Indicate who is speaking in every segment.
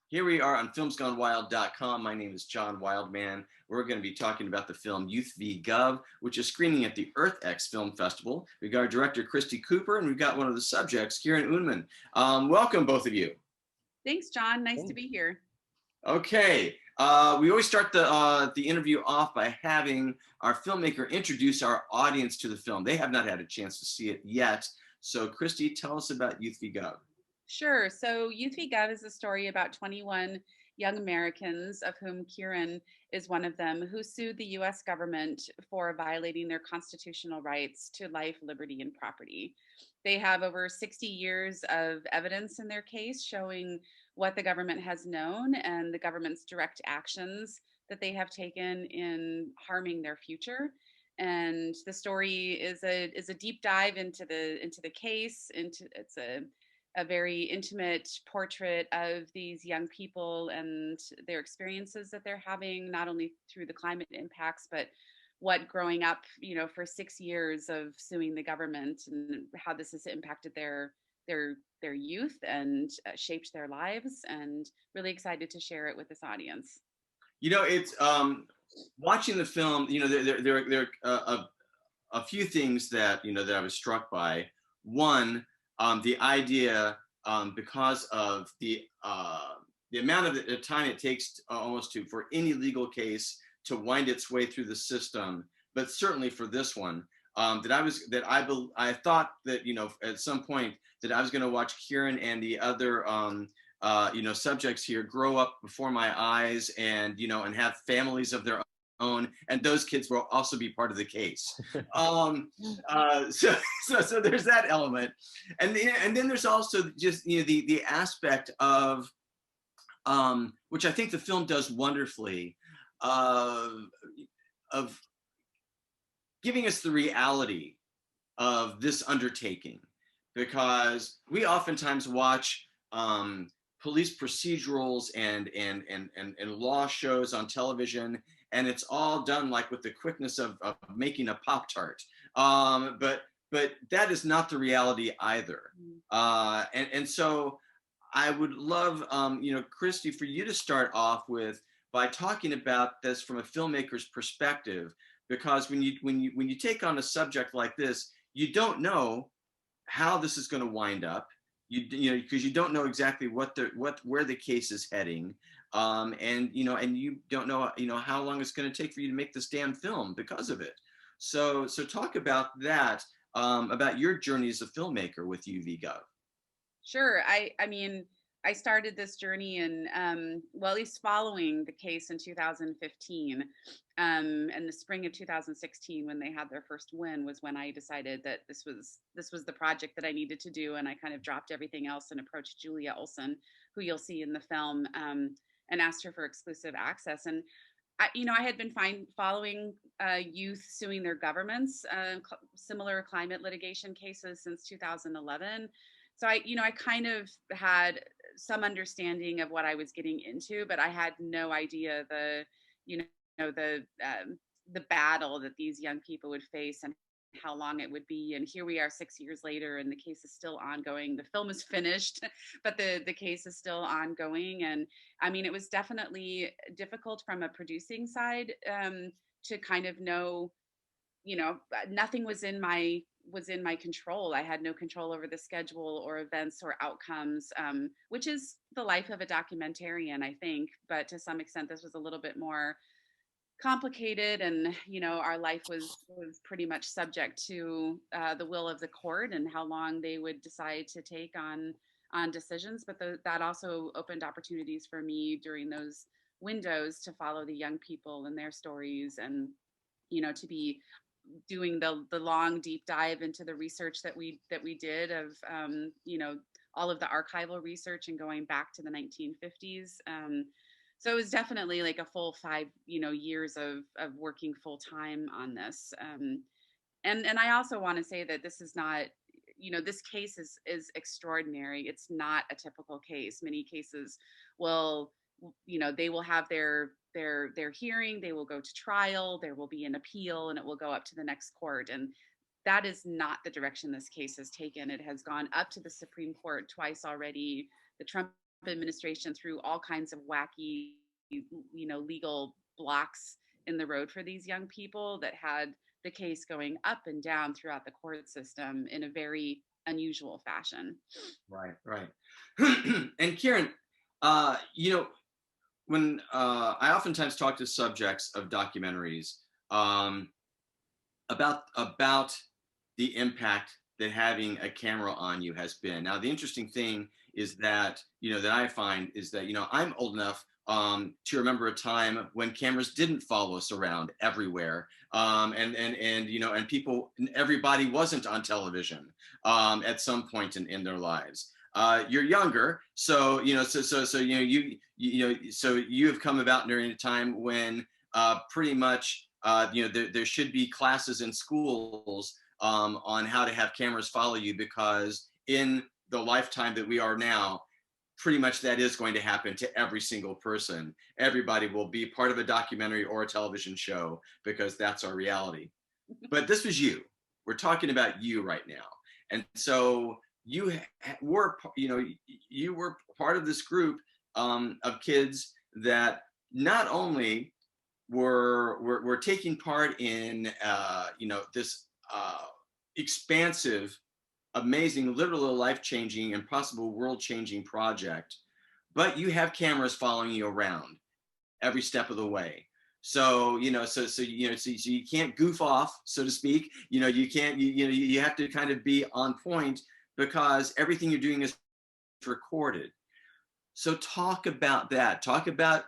Speaker 1: Here we are on filmsgonewild.com. My name is John Wildman. We're going to be talking about the film Youth v. Gov, which is screening at the EARTHx Film Festival. We've got our director, Christi Cooper, and we've got one of the subjects, Kieran Unman. Welcome, both of you.
Speaker 2: Thanks, John. Nice to be here.
Speaker 1: Okay. We always start the interview off by having our filmmaker introduce our audience to the film. They have not had a chance to see it yet. So, Christi, tell us about Youth v. Gov.
Speaker 2: Sure. So Youth v. Gov is a story about 21 young Americans, of whom Kieran is one of them, who sued the US government for violating their constitutional rights to life, liberty, and property. They have over 60 years of evidence in their case showing what the government has known and the government's direct actions that they have taken in harming their future. And the story is a deep dive into the case. It's a very intimate portrait of these young people and their experiences that they're having, not only through the climate impacts, but what growing up, for 6 years of suing the government and how this has impacted their youth and shaped their lives. And really excited to share it with this audience.
Speaker 1: It's watching the film. There are a few things that that I was struck by. One, the idea, because of the amount of time it takes almost for any legal case to wind its way through the system, but certainly for this one, I thought that at some point that I was going to watch Kieran and the other subjects here grow up before my eyes, and and have families of their own, and those kids will also be part of the case. So there's that element, and then there's also just the aspect of which I think the film does wonderfully, of giving us the reality of this undertaking, because we oftentimes watch police procedurals and law shows on television, and it's all done like with the quickness of making a Pop-Tart. But that is not the reality either. And so I would love, Christi, for you to start off with by talking about this from a filmmaker's perspective, because when you take on a subject like this, you don't know how this is going to wind up. Because you don't know exactly where the case is heading, and you don't know how long it's going to take for you to make this damn film because of it. So talk about that, about your journey as a filmmaker with UV-Gov.
Speaker 2: Sure. I mean, I started this journey in, well, at least following the case in 2015. And the spring of 2016, when they had their first win, was when I decided that this was the project that I needed to do. And I kind of dropped everything else and approached Julia Olson, who you'll see in the film, and asked her for exclusive access. And I had been following youth suing their governments, similar climate litigation cases since 2011. So I kind of had some understanding of what I was getting into, but I had no idea the battle that these young people would face and how long it would be. And here we are 6 years later, and the case is still ongoing. The film is finished, but the case is still ongoing. And I mean, it was definitely difficult from a producing side, to kind of know, nothing was in my control. I had no control over the schedule or events or outcomes, which is the life of a documentarian, I think. But to some extent, this was a little bit more complicated, and our life was pretty much subject to the will of the court and how long they would decide to take on decisions. But that also opened opportunities for me during those windows to follow the young people and their stories, and to be doing the long deep dive into the research that we did of all of the archival research and going back to the 1950s. So it was definitely like a full 5 years of working full time on this. And I also want to say that this is not, this case is extraordinary. It's not a typical case. Many cases will, they will have their hearing, they will go to trial, there will be an appeal, and it will go up to the next court. And that is not the direction this case has taken. It has gone up to the Supreme Court twice already. The Trump administration threw all kinds of wacky, legal blocks in the road for these young people that had the case going up and down throughout the court system in a very unusual fashion.
Speaker 1: Right, right. And Kieran, when I oftentimes talk to subjects of documentaries um, about the impact that having a camera on you has been. Now, the interesting thing is that that I find is that I'm old enough to remember a time when cameras didn't follow us around everywhere, and people, everybody wasn't on television at some point in their lives. You're younger, so so you have come about during a time when pretty much there should be classes in schools on how to have cameras follow you, because in the lifetime that we are now, pretty much that is going to happen to every single person. Everybody will be part of a documentary or a television show because that's our reality. But this was you. We're talking about you right now. And so you were part of this group of kids that not only were taking part in this expansive, amazing, literally life-changing and possible world-changing project, but you have cameras following you around every step of the way. So so you can't goof off, so to speak. You can't. You have to kind of be on point because everything you're doing is recorded. So talk about that. Talk about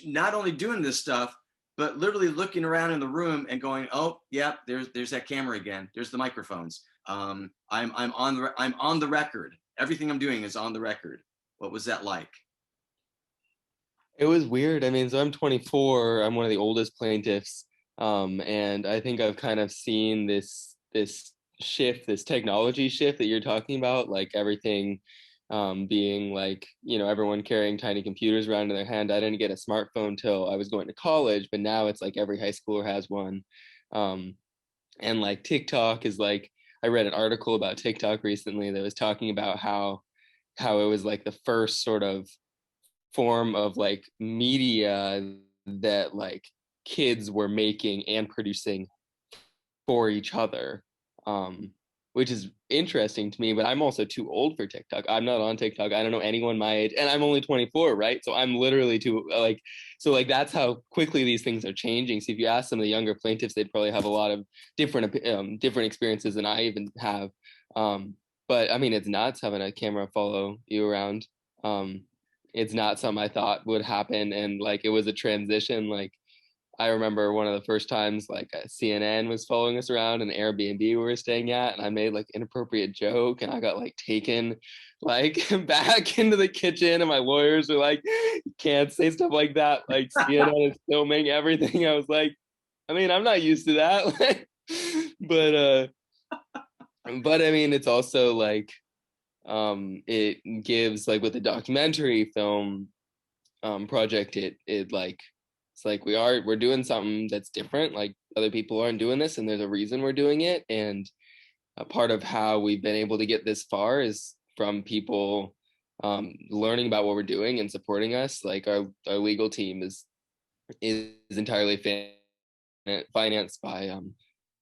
Speaker 1: not only doing this stuff, but literally looking around in the room and going, oh, yeah, there's that camera again. There's the microphones. I'm on the record. Everything I'm doing is on the record. What was that like?
Speaker 3: It was weird. I mean, so I'm 24. I'm one of the oldest plaintiffs, and I think I've kind of seen this shift, this technology shift that you're talking about, like everything being like, everyone carrying tiny computers around in their hand. I didn't get a smartphone till I was going to college, but now it's like every high schooler has one. And like TikTok is like, I read an article about TikTok recently that was talking about how it was like the first sort of form of like media that like kids were making and producing for each other, which is interesting to me. But I'm also too old for TikTok. I'm not on TikTok. I don't know anyone my age, and I'm only 24, right? So I'm literally too so that's how quickly these things are changing. So if you ask some of the younger plaintiffs, they'd probably have a lot of different experiences than I even have. But I mean, it's nuts having a camera follow you around. It's not something I thought would happen, and like it was a transition. Like I remember one of the first times like CNN was following us around, an Airbnb we were staying at, and I made like inappropriate joke, and I got like taken like back into the kitchen, and my lawyers were like, "You can't say stuff like that. Like CNN is filming everything." I was like, I mean, I'm not used to that, but I mean, it's also like it gives, like with the documentary film project, it like it's like we're doing something that's different, like other people aren't doing this, and there's a reason we're doing it. And a part of how we've been able to get this far is from people learning about what we're doing and supporting us. Like our legal team is entirely financed by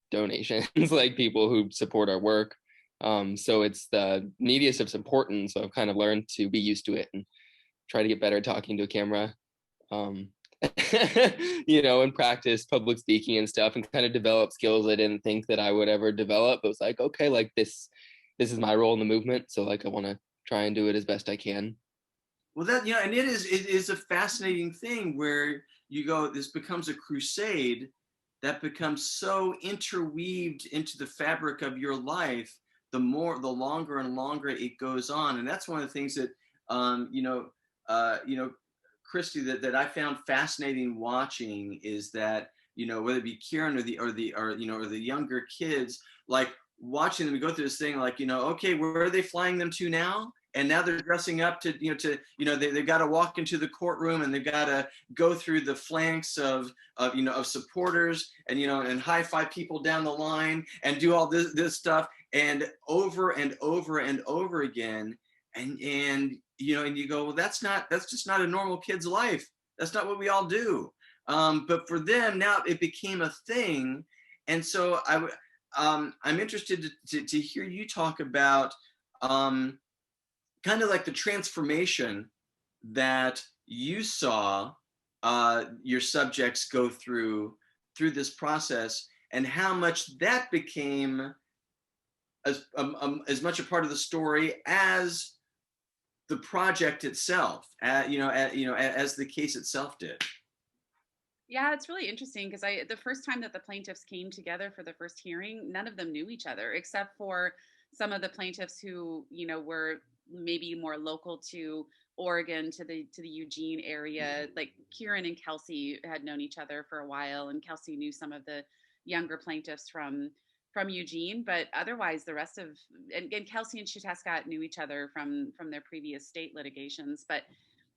Speaker 3: donations, like people who support our work. So it's the media stuff's important. So I've kind of learned to be used to it and try to get better at talking to a camera, and practice public speaking and stuff, and kind of develop skills I didn't think that I would ever develop. It was like, okay, like this is my role in the movement. So like I want to try and do it as best I can.
Speaker 1: Well, that, and it is a fascinating thing where you go, this becomes a crusade that becomes so interweaved into the fabric of your life, the longer and longer it goes on. And that's one of the things that, Christi, that I found fascinating watching is that, whether it be Kieran or the younger kids, like watching them go through this thing, like, okay, where are they flying them to now? And now they're dressing up to, they've got to walk into the courtroom, and they've got to go through the flanks of supporters, and high five people down the line and do all this stuff, and over and over and over again. and and you go, well, that's just not a normal kid's life. That's not what we all do. But for them now it became a thing. And so I'm interested to hear you talk about kind of like the transformation that you saw your subjects go through this process, and how much that became as much a part of the story as the project itself, as the case itself did.
Speaker 2: Yeah, it's really interesting because the first time that the plaintiffs came together for the first hearing, none of them knew each other except for some of the plaintiffs who, were maybe more local to Oregon, to the Eugene area. Like Kieran and Kelsey had known each other for a while, and Kelsey knew some of the younger plaintiffs from Eugene, but otherwise the rest of and Kelsey and Chutescott knew each other from their previous state litigations. But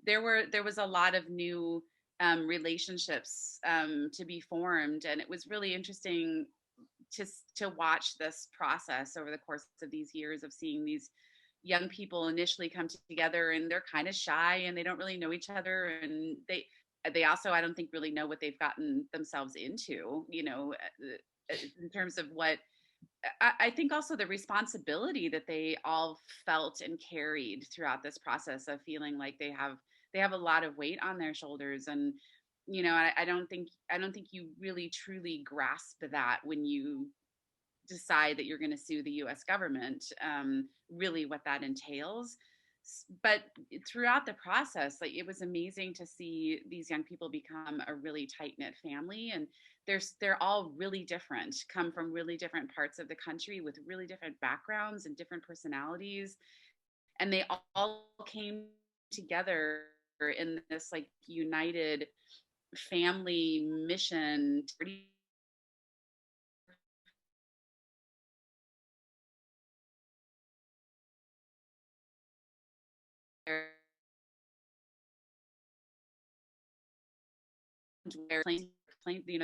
Speaker 2: there was a lot of new relationships to be formed, and it was really interesting to watch this process over the course of these years of seeing these young people initially come together, and they're kind of shy and they don't really know each other, and they also, I don't think, really know what they've gotten themselves into, in terms of what I think also the responsibility that they all felt and carried throughout this process of feeling like they have a lot of weight on their shoulders. And I don't think you really truly grasp that when you decide that you're going to sue the US government, really what that entails. But throughout the process, like, it was amazing to see these young people become a really tight-knit family, and they're all really different, come from really different parts of the country with really different backgrounds and different personalities, and they all came together in this like united family mission where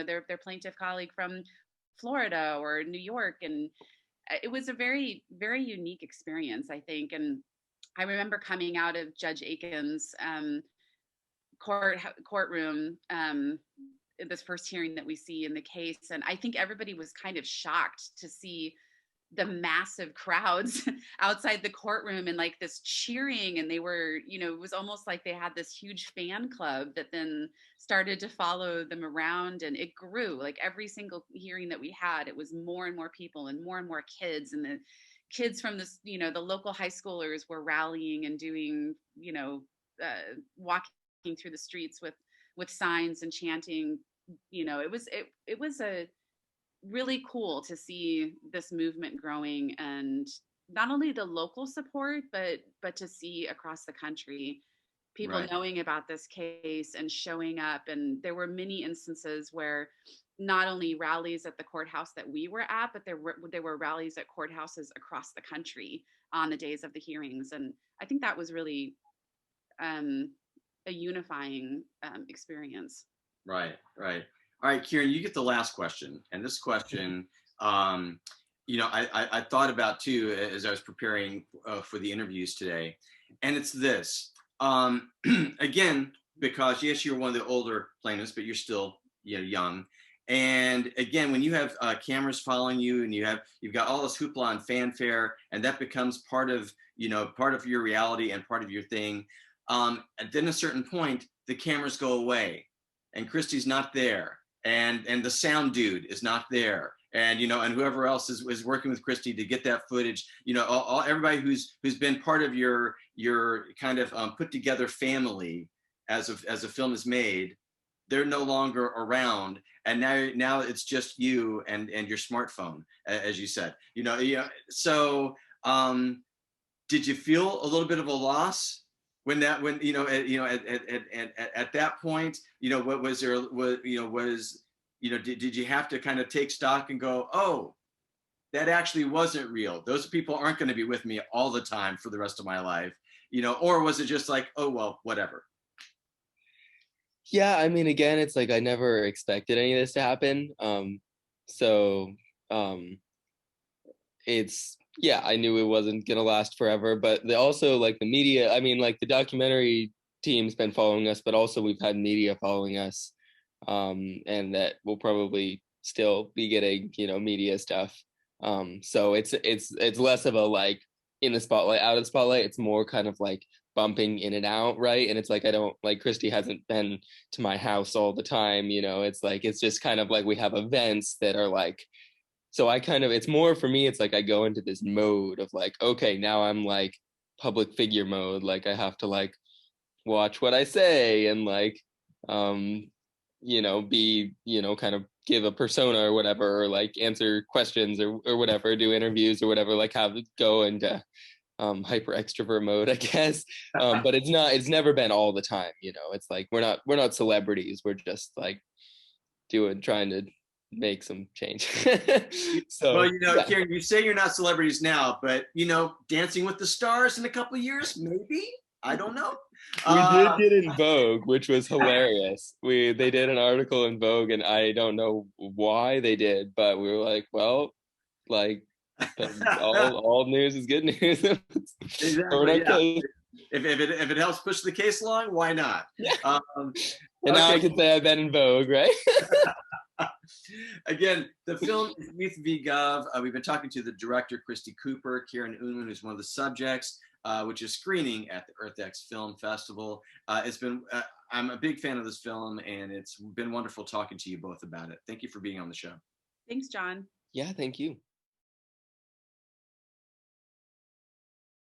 Speaker 2: their plaintiff colleague from Florida or New York, and it was a very, very unique experience, I think. And I remember coming out of Judge Aiken's courtroom in this first hearing that we see in the case, and I think everybody was kind of shocked to see the massive crowds outside the courtroom and like this cheering, and they were, it was almost like they had this huge fan club that then started to follow them around, and it grew. Like every single hearing that we had, it was more and more people and more kids, and the kids from this, the local high schoolers were rallying and doing, walking through the streets with signs and chanting. It was a really cool to see this movement growing, and not only the local support, but to see across the country people
Speaker 1: Right.
Speaker 2: knowing about this case and showing up. And there were many instances where not only rallies at the courthouse that we were at, but there were rallies at courthouses across the country on the days of the hearings. And I think that was really a unifying experience.
Speaker 1: Right. All right, Kieran, you get the last question. And this question, I thought about too as I was preparing for the interviews today. And it's this. Again, because yes, you're one of the older plaintiffs, but you're still young. And again, when you have cameras following you, and you've got all this hoopla and fanfare, and that becomes part of your reality and part of your thing. And then at a certain point, the cameras go away, and Christi's not there, and the sound dude is not there, and and whoever else is working with Christi to get that footage. Everybody who's been part of your kind of put together family as a film is made, they're no longer around, and now it's just you and your smartphone, as you said. So did you feel a little bit of a loss when at that point, what was there, did you have to kind of take stock and go, oh, that actually wasn't real, those people aren't going to be with me all the time for the rest of my life, or was it just like, oh well, whatever?
Speaker 3: Yeah, I mean, again, it's like I never expected any of this to happen. So it's yeah, I knew it wasn't gonna last forever, but also like the media, I mean, like the documentary team's been following us, but also we've had media following us, and that we'll probably still be getting, media stuff. So it's less of a like in the spotlight, out of the spotlight. It's more kind of like bumping in and out, right? And it's like I don't like Christi hasn't been to my house all the time, It's like it's just kind of like we have events that are like so I kind of it's more for me it's like I go into this mode of like okay now I'm like public figure mode like I have to like watch what I say and like um be kind of give a persona or whatever or like answer questions or whatever do interviews or whatever like have it go into hyper extrovert mode I guess but it's never been all the time it's like we're not celebrities we're just like trying to make some change.
Speaker 1: Well,
Speaker 3: So yeah.
Speaker 1: Kieran, you say you're not celebrities now, but Dancing with the Stars in a couple of years, maybe. I don't know.
Speaker 3: We did get in Vogue, which was hilarious. They did an article in Vogue, and I don't know why they did, but we were like, well, like all news is good news.
Speaker 1: Exactly. Yeah. If it helps push the case along, why not?
Speaker 3: Yeah. And now I can say I've been in Vogue, right?
Speaker 1: Again, the film is Youth v. Gov. We've been talking to the director, Christi Cooper, Kieran Unman, who's one of the subjects, which is screening at the EARTHx Film Festival. I'm a big fan of this film, and it's been wonderful talking to you both about it. Thank you for being on the show.
Speaker 2: Thanks, John.
Speaker 3: Yeah, thank you.